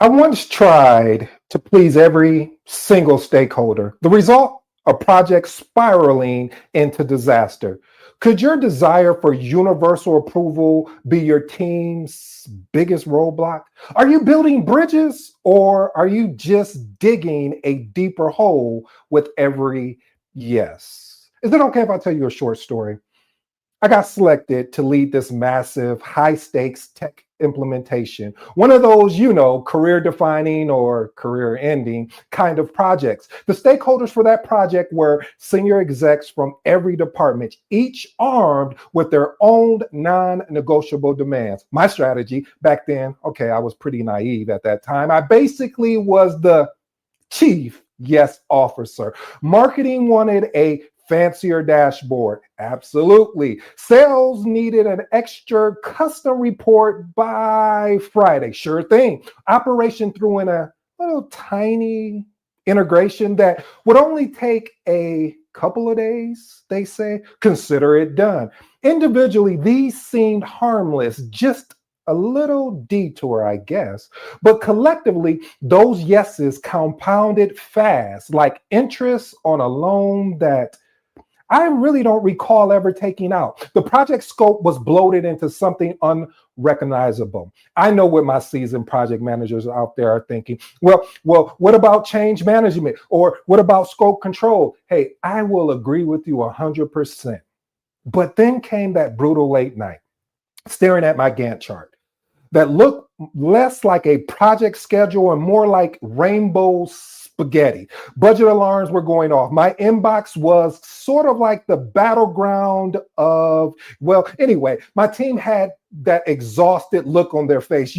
I once tried to please every single stakeholder. The result? A project spiraling into disaster. Could your desire for universal approval be your team's biggest roadblock? Are you building bridges or are you just digging a deeper hole with every yes? Is it okay if I tell you a short story? I got selected to lead this massive, high stakes tech implementation. One of those, career defining or career ending kind of projects. The stakeholders for that project were senior execs from every department, each armed with their own non negotiable demands. My strategy back then, okay, I was pretty naive at that time. I basically was the chief yes officer. Marketing wanted a fancier dashboard. Absolutely. Sales needed an extra custom report by Friday. Sure thing. Operation threw in a little tiny integration that would only take a couple of days, they say. Consider it done. Individually, these seemed harmless, just a little detour, I guess. But collectively, those yeses compounded fast, like interest on a loan that I really don't recall ever taking out. The project scope was bloated into something unrecognizable. I know what my seasoned project managers out there are thinking. Well, what about change management? Or what about scope control? Hey, I will agree with you 100%. But then came that brutal late night, staring at my Gantt chart that looked less like a project schedule and more like rainbow spaghetti. Budget alarms were going off. My inbox was sort of like the battleground of, anyway, my team had that exhausted look on their face.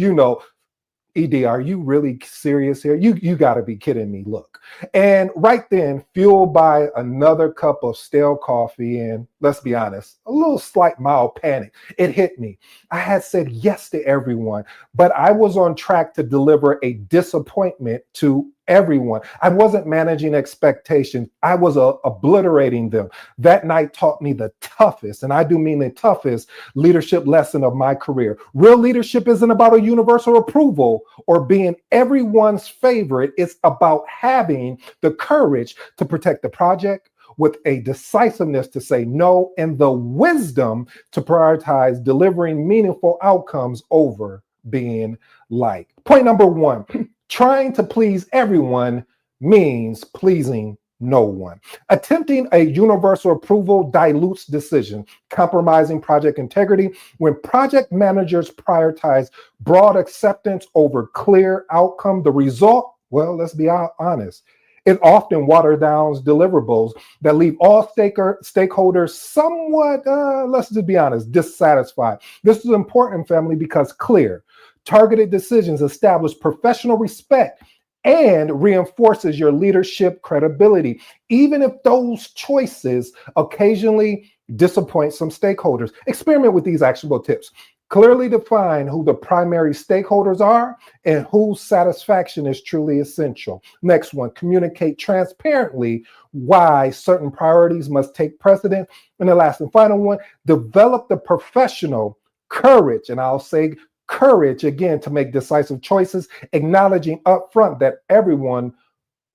ED, are you really serious here? You got to be kidding me. Look. And right then, fueled by another cup of stale coffee and, let's be honest, a little slight mild panic, it hit me. I had said yes to everyone, but I was on track to deliver a disappointment to everyone. I wasn't managing expectations. I was obliterating them. That night taught me the toughest, and I do mean the toughest, leadership lesson of my career. Real leadership isn't about a universal approval or being everyone's favorite. It's about having the courage to protect the project, with a decisiveness to say no, and the wisdom to prioritize delivering meaningful outcomes over being liked. Point number one, trying to please everyone means pleasing no one. Attempting a universal approval dilutes decision, compromising project integrity. When project managers prioritize broad acceptance over clear outcome, the result, let's be honest, it often waters down deliverables that leave all stakeholders somewhat, let's just be honest, dissatisfied. This is important, family, because clear, targeted decisions establish professional respect and reinforces your leadership credibility, even if those choices occasionally disappoint some stakeholders. Experiment with these actionable tips. Clearly define who the primary stakeholders are and whose satisfaction is truly essential. Next one, communicate transparently why certain priorities must take precedence. And the last and final one, develop the professional courage, and I'll say courage again, to make decisive choices, acknowledging upfront that everyone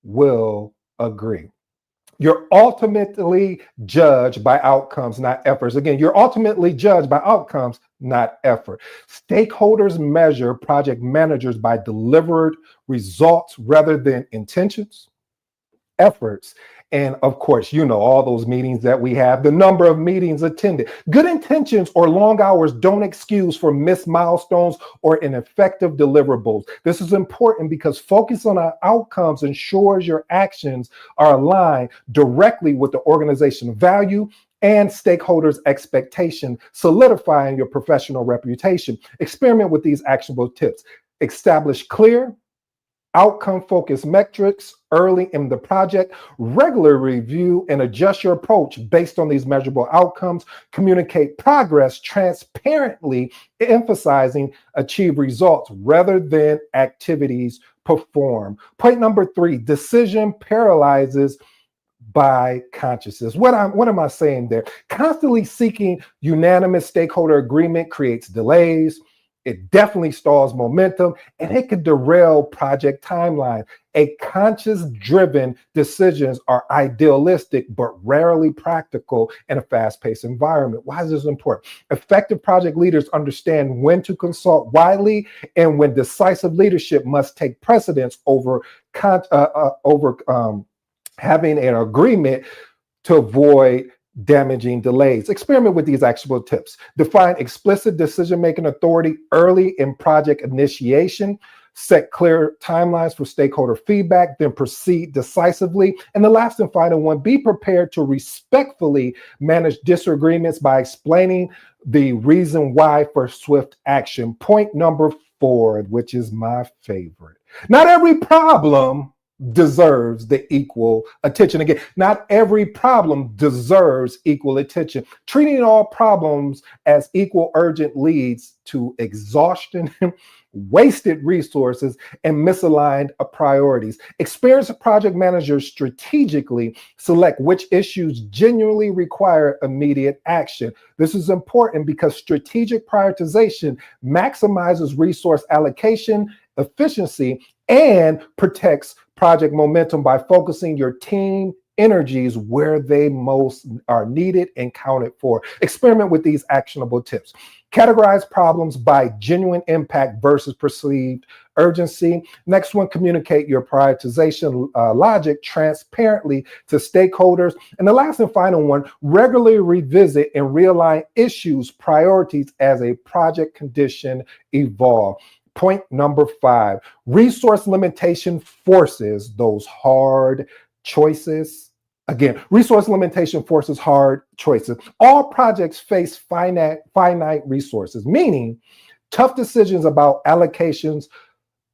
will agree. You're ultimately judged by outcomes, not efforts. Again, you're ultimately judged by outcomes, not effort. Stakeholders measure project managers by delivered results rather than intentions, efforts, and of course, all those meetings that we have, the number of meetings attended. Good intentions or long hours don't excuse for missed milestones or ineffective deliverables. This is important because focus on our outcomes ensures your actions are aligned directly with the organization's value and stakeholders' expectation, solidifying your professional reputation. Experiment with these actionable tips. Establish clear, outcome-focused metrics early in the project. Regularly review and adjust your approach based on these measurable outcomes. Communicate progress transparently, emphasizing achieve results rather than activities performed. Point number 3, decision paralyzes by consciousness. What am I saying there? Constantly seeking unanimous stakeholder agreement creates delays, It definitely stalls momentum, and it can derail project timelines. A conscious-driven decisions are idealistic but rarely practical in a fast-paced environment. Why is this important? Effective project leaders understand when to consult widely and when decisive leadership must take precedence over having an agreement to avoid damaging delays. Experiment with these actionable tips. Define explicit decision-making authority early in project initiation. Set clear timelines for stakeholder feedback, then proceed decisively. And the last and final one, be prepared to respectfully manage disagreements by explaining the reason why for swift action. Point number 4, which is my favorite. Not every problem deserves the equal attention. Again, not every problem deserves equal attention. Treating all problems as equal urgent leads to exhaustion, wasted resources, and misaligned priorities. Experienced project managers strategically select which issues genuinely require immediate action. This is important because strategic prioritization maximizes resource allocation, efficiency, and protects project momentum by focusing your team energies where they most are needed and counted for. Experiment with these actionable tips. Categorize problems by genuine impact versus perceived urgency. Next one, communicate your prioritization logic transparently to stakeholders. And the last and final one, regularly revisit and realign issues, priorities as a project condition evolve. Point number 5, resource limitation forces those hard choices. Again, resource limitation forces hard choices. All projects face finite resources, meaning tough decisions about allocations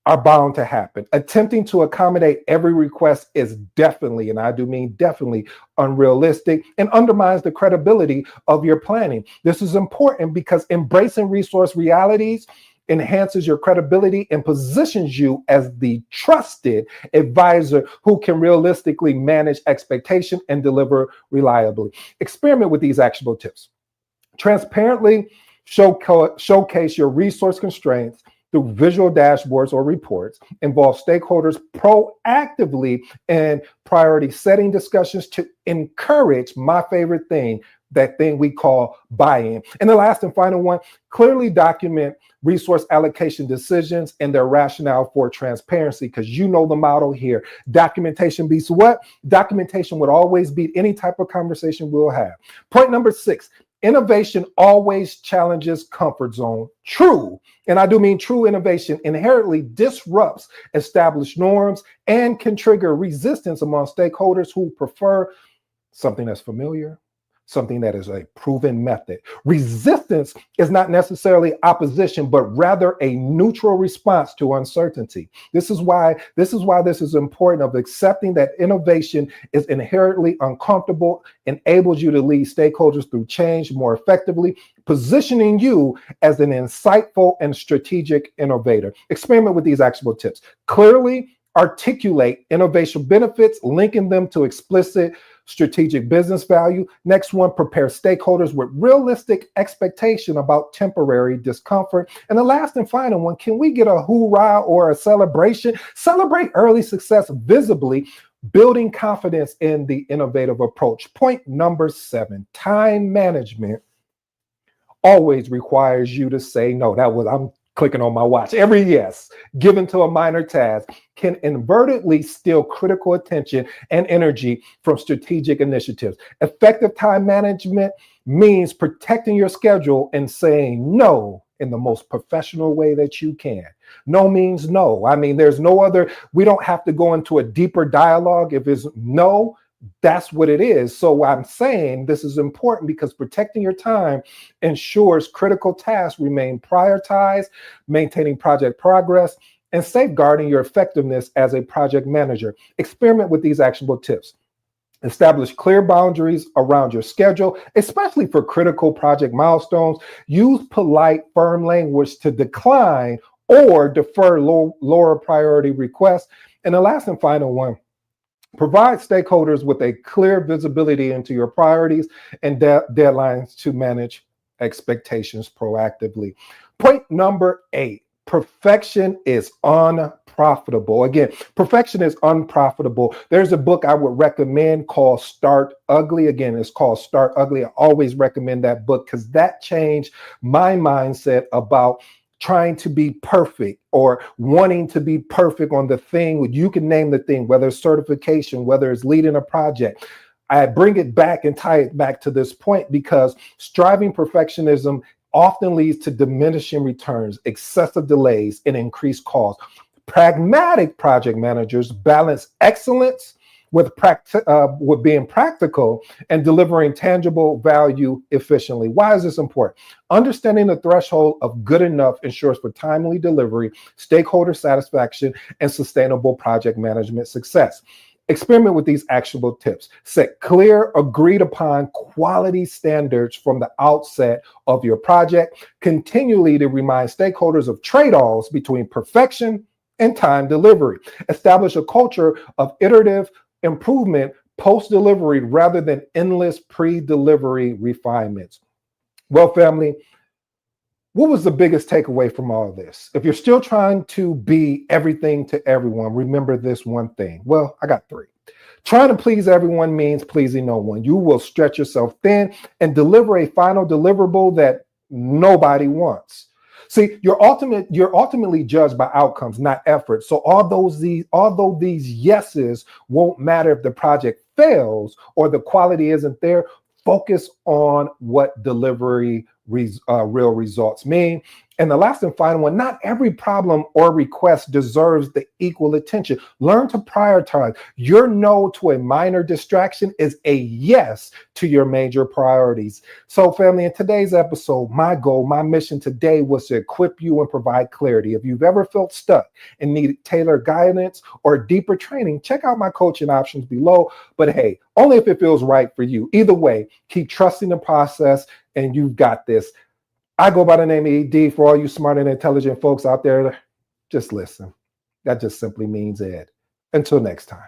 are bound to happen. Attempting to accommodate every request is definitely, and I do mean definitely, unrealistic and undermines the credibility of your planning. This is important because embracing resource realities enhances your credibility and positions you as the trusted advisor who can realistically manage expectation and deliver reliably. Experiment with these actionable tips. Transparently showcase your resource constraints through visual dashboards or reports. Involve stakeholders proactively in priority setting discussions to encourage my favorite thing, that thing we call buy-in. And the last and final one, clearly document resource allocation decisions and their rationale for transparency, because you know the model here. Documentation beats what? Documentation would always beat any type of conversation we'll have. Point number 6, innovation always challenges comfort zone. True, and I do mean true innovation, inherently disrupts established norms and can trigger resistance among stakeholders who prefer something that's familiar, something that is a proven method. Resistance is not necessarily opposition, but rather a neutral response to uncertainty. This is why this is important, of accepting that innovation is inherently uncomfortable, enables you to lead stakeholders through change more effectively, positioning you as an insightful and strategic innovator. Experiment with these actionable tips. Clearly articulate innovation benefits, linking them to explicit strategic business value. Next one, prepare stakeholders with realistic expectation about temporary discomfort. And the last and final one, can we get a hoorah or a celebration? Celebrate early success visibly, building confidence in the innovative approach. Point number 7, time management always requires you to say no. I'm clicking on my watch. Every yes given to a minor task can inadvertently steal critical attention and energy from strategic initiatives. Effective time management means protecting your schedule and saying no in the most professional way that you can. No means no. I mean, there's no other, we don't have to go into a deeper dialogue. If it's no, that's what it is. So I'm saying this is important because protecting your time ensures critical tasks remain prioritized, maintaining project progress, and safeguarding your effectiveness as a project manager. Experiment with these actionable tips. Establish clear boundaries around your schedule, especially for critical project milestones. Use polite, firm language to decline or defer lower priority requests. And the last and final one, provide stakeholders with a clear visibility into your priorities and deadlines to manage expectations proactively. Point number 8. Perfection is unprofitable. Again, perfection is unprofitable. There's a book I would recommend called Start Ugly. Again, it's called Start Ugly. I always recommend that book because that changed my mindset about trying to be perfect or wanting to be perfect on the thing. You can name the thing, whether it's certification, whether it's leading a project. I bring it back and tie it back to this point because striving perfectionism often leads to diminishing returns, excessive delays, and increased costs. Pragmatic project managers balance excellence with being practical and delivering tangible value efficiently. Why is this important? Understanding the threshold of good enough ensures for timely delivery, stakeholder satisfaction, and sustainable project management success. Experiment with these actionable tips. Set clear, agreed upon quality standards from the outset of your project. Continually to remind stakeholders of trade-offs between perfection and time delivery. Establish a culture of iterative improvement post-delivery rather than endless pre-delivery refinements. Well, family, what was the biggest takeaway from all of this? If you're still trying to be everything to everyone, remember this one thing. Well, I got 3. Trying to please everyone means pleasing no one. You will stretch yourself thin and deliver a final deliverable that nobody wants. See, you're ultimately judged by outcomes, not effort. So although these yeses won't matter if the project fails or the quality isn't there, focus on what delivery real results mean. And the last and final one, not every problem or request deserves the equal attention. Learn to prioritize. Your no to a minor distraction is a yes to your major priorities. So family, in today's episode, my goal, my mission today was to equip you and provide clarity. If you've ever felt stuck and needed tailored guidance or deeper training, check out my coaching options below. But hey, only if it feels right for you. Either way, keep trusting the process and you've got this. I go by the name of ED. For all you smart and intelligent folks out there, just listen. That just simply means Ed. Until next time.